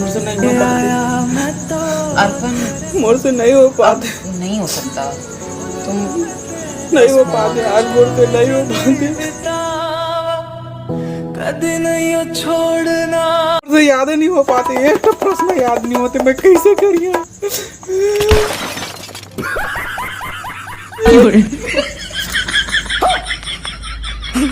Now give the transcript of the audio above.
मुझसे नहीं हो पाते अर्पण, मुझसे नहीं हो पाते नहीं हो सकता। तुम नहीं हो पाते आज मुझसे नहीं हो पाते कभी नहीं हो छोड़ना। मुझसे याद नहीं हो पाते एक तो प्रश्न याद नहीं होते मैं कैसे करिए